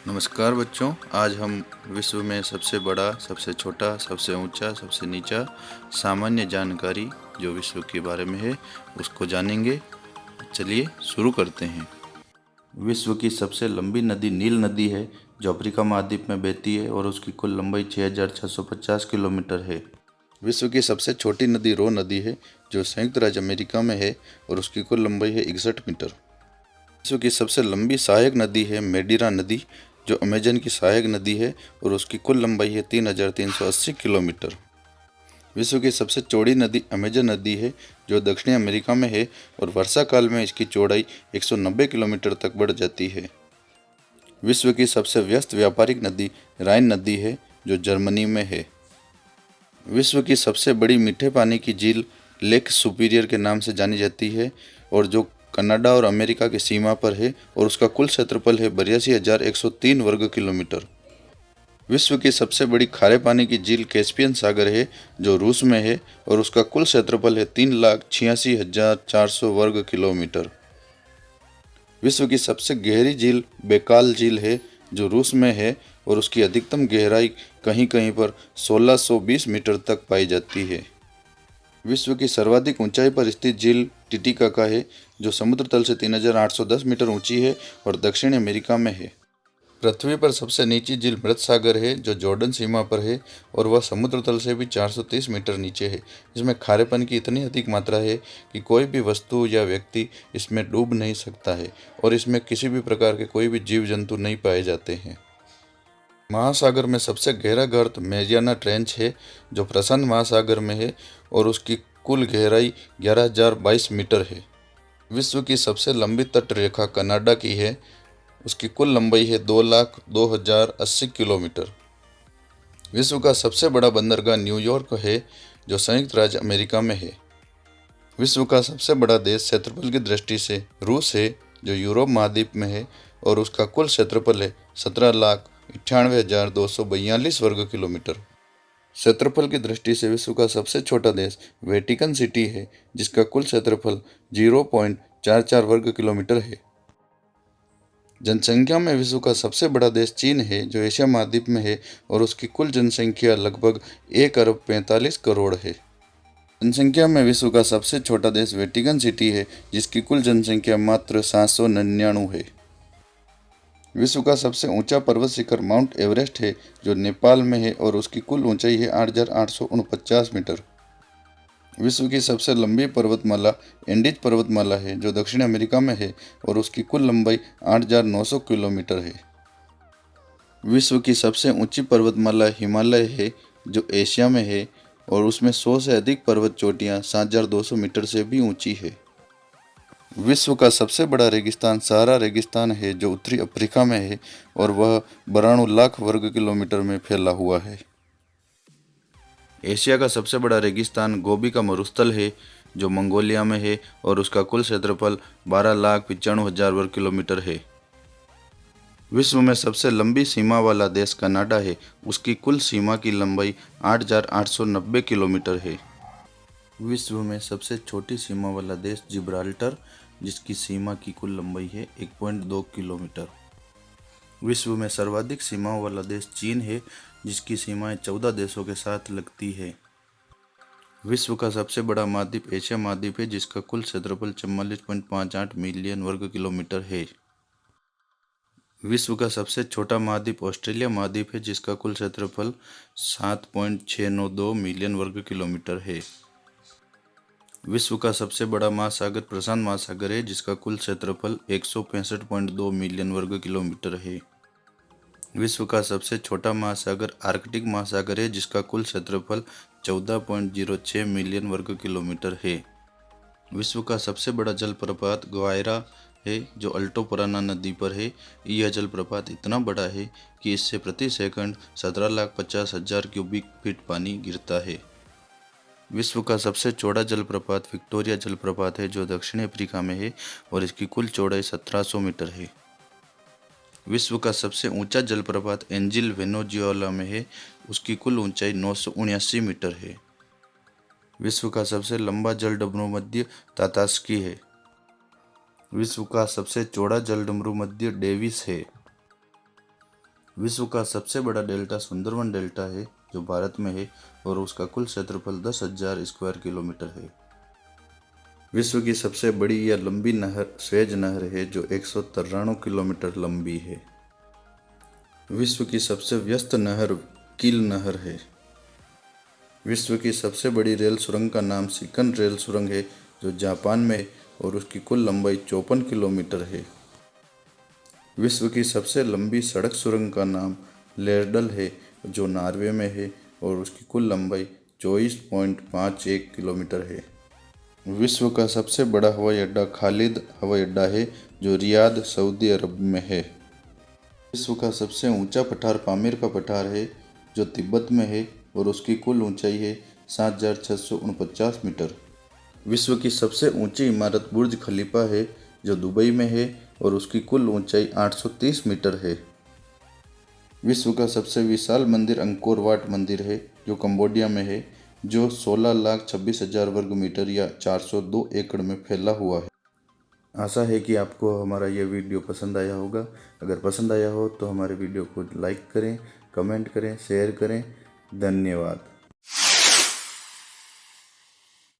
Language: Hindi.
नमस्कार बच्चों, आज हम विश्व में सबसे बड़ा, सबसे छोटा, सबसे ऊंचा, सबसे नीचा सामान्य जानकारी जो विश्व के बारे में है उसको जानेंगे। चलिए शुरू करते हैं। विश्व की सबसे लंबी नदी नील नदी है जो अफ्रीका महाद्वीप में बहती है और उसकी कुल लंबाई 6,650 किलोमीटर है। विश्व की सबसे छोटी नदी रो नदी है जो संयुक्त राज्य अमेरिका में है और उसकी कुल लंबाई है 61 मीटर। विश्व की सबसे लंबी सहायक नदी है मेडिरा नदी जो अमेजन की सहायक नदी है और उसकी कुल लंबाई है 3,380 किलोमीटर। विश्व की सबसे चौड़ी नदी अमेजन नदी है जो दक्षिणी अमेरिका में है और वर्षा काल में इसकी चौड़ाई 190 किलोमीटर तक बढ़ जाती है। विश्व की सबसे व्यस्त व्यापारिक नदी राइन नदी है जो जर्मनी में है। विश्व की सबसे बड़ी मीठे पानी की झील लेक सुपीरियर के नाम से जानी जाती है और जो कनाडा और अमेरिका की सीमा पर है और उसका कुल क्षेत्रफल है 82,103 वर्ग किलोमीटर। विश्व की सबसे बड़ी खारे पानी की झील कैस्पियन सागर है जो रूस में है और उसका कुल क्षेत्रफल है 3,86,400 वर्ग किलोमीटर। विश्व की सबसे गहरी झील बैकाल झील है जो रूस में है और उसकी अधिकतम गहराई कहीं कहीं पर 1620 मीटर तक पाई जाती है। विश्व की सर्वाधिक ऊंचाई पर स्थित झील टिटिकाका है जो समुद्र तल से 3,810 मीटर ऊंची है और दक्षिण अमेरिका में है। पृथ्वी पर सबसे नीची झील मृत सागर है जो जॉर्डन सीमा पर है और वह समुद्र तल से भी 430 मीटर नीचे है। इसमें खारेपन की इतनी अधिक मात्रा है कि कोई भी वस्तु या व्यक्ति इसमें डूब नहीं सकता है और इसमें किसी भी प्रकार के कोई भी जीव जंतु नहीं पाए जाते हैं। महासागर में सबसे गहरा गर्त मैरियाना ट्रेंच है जो प्रशांत महासागर में है और उसकी कुल गहराई 11,022 मीटर है। विश्व की सबसे लंबी तट रेखा कनाडा की है, उसकी कुल लंबाई है 2,02,080 किलोमीटर। विश्व का सबसे बड़ा बंदरगाह न्यूयॉर्क है जो संयुक्त राज्य अमेरिका में है। विश्व का सबसे बड़ा देश क्षेत्रफल की दृष्टि से रूस है जो यूरोप महाद्वीप में है और उसका कुल क्षेत्रफल है 17,98,242 वर्ग किलोमीटर। क्षेत्रफल की दृष्टि से विश्व का सबसे छोटा देश वेटिकन सिटी है जिसका कुल क्षेत्रफल 0.44 वर्ग किलोमीटर है। जनसंख्या में विश्व का सबसे बड़ा देश चीन है जो एशिया महाद्वीप में है और उसकी कुल जनसंख्या लगभग 1,45 करोड़ है। जनसंख्या में विश्व का सबसे छोटा देश वेटिकन सिटी है जिसकी कुल जनसंख्या मात्र 799 है। विश्व का सबसे ऊंचा पर्वत शिखर माउंट एवरेस्ट है जो नेपाल में है और उसकी कुल ऊंचाई है 8,849 मीटर। विश्व की सबसे लंबी पर्वतमाला एंडीज पर्वतमाला है जो दक्षिण अमेरिका में है और उसकी कुल लंबाई 8,900 किलोमीटर है। विश्व की सबसे ऊंची पर्वतमाला हिमालय है जो एशिया में है और उसमें 100 से अधिक पर्वत चोटियां 7,200 मीटर से भी ऊंची है। विश्व का सबसे बड़ा रेगिस्तान सहारा रेगिस्तान है जो उत्तरी अफ्रीका में है और वह 92 लाख वर्ग किलोमीटर में फैला हुआ है। एशिया का सबसे बड़ा रेगिस्तान गोबी का मरुस्थल है जो मंगोलिया में है और उसका कुल क्षेत्रफल 12,95,000 वर्ग किलोमीटर है। विश्व में सबसे लंबी सीमा वाला देश कनाडा है, उसकी कुल सीमा की लंबाई 8,890 किलोमीटर है। विश्व में सबसे छोटी सीमा वाला देश जिब्राल्टर जिसकी सीमा की कुल लंबाई है 1.2 किलोमीटर। विश्व में सर्वाधिक सीमाओं वाला देश चीन है जिसकी सीमाएं 14 देशों के साथ लगती है। विश्व का सबसे बड़ा महाद्वीप एशिया महाद्वीप है जिसका कुल क्षेत्रफल 44.58 मिलियन वर्ग किलोमीटर है। विश्व का सबसे छोटा महाद्वीप ऑस्ट्रेलिया महाद्वीप है जिसका कुल क्षेत्रफल 7.692 मिलियन वर्ग किलोमीटर है। विश्व का सबसे बड़ा महासागर प्रशांत महासागर है जिसका कुल क्षेत्रफल 165.2 मिलियन वर्ग किलोमीटर है। विश्व का सबसे छोटा महासागर आर्कटिक महासागर है जिसका कुल क्षेत्रफल 14.06 मिलियन वर्ग किलोमीटर है। विश्व का सबसे बड़ा जलप्रपात ग्वायरा है जो अल्टो पराना नदी पर है। यह जलप्रपात इतना बड़ा है कि इससे प्रति सेकंड 17,50,000 क्यूबिक फीट पानी गिरता है। विश्व का सबसे चौड़ा जलप्रपात विक्टोरिया जलप्रपात है जो दक्षिण अफ्रीका में है और इसकी कुल चौड़ाई 1700 मीटर है। विश्व का सबसे ऊंचा जलप्रपात एंजिल वेनेजुएला में है, उसकी कुल ऊंचाई 979 मीटर है। विश्व का सबसे लंबा जलडमरू मध्य तातास्की है। विश्व का सबसे चौड़ा जलडमरू मध्य डेविस है। विश्व का सबसे बड़ा डेल्टा सुंदरवन डेल्टा है जो भारत में है और उसका कुल क्षेत्रफल 10,000 स्क्वायर किलोमीटर है। विश्व की सबसे बड़ी या लंबी नहर स्वेज नहर है जो 193 किलोमीटर लंबी है। विश्व की सबसे व्यस्त नहर कील नहर है। विश्व की सबसे बड़ी रेल सुरंग का नाम शिकन रेल सुरंग है जो जापान में है और उसकी कुल लंबाई 54 किलोमीटर है। विश्व की सबसे लंबी सड़क सुरंग का नाम लेरडल है जो नॉर्वे में है और उसकी कुल लंबाई 24.51 किलोमीटर है। विश्व का सबसे बड़ा हवाई अड्डा खालिद हवाई अड्डा है जो रियाद सऊदी अरब में है। विश्व का सबसे ऊंचा पठार पामीर का पठार है जो तिब्बत में है और उसकी कुल ऊंचाई है 7,649 मीटर। विश्व की सबसे ऊंची इमारत बुर्ज खलीफा है जो दुबई में है और उसकी कुल ऊंचाई 830 मीटर है। विश्व का सबसे विशाल मंदिर अंकोर वाट मंदिर है जो कंबोडिया में है जो 16,26,000 वर्ग मीटर या 402 एकड़ में फैला हुआ है। आशा है कि आपको हमारा ये वीडियो पसंद आया होगा। अगर पसंद आया हो तो हमारे वीडियो को लाइक करें, कमेंट करें, शेयर करें। धन्यवाद।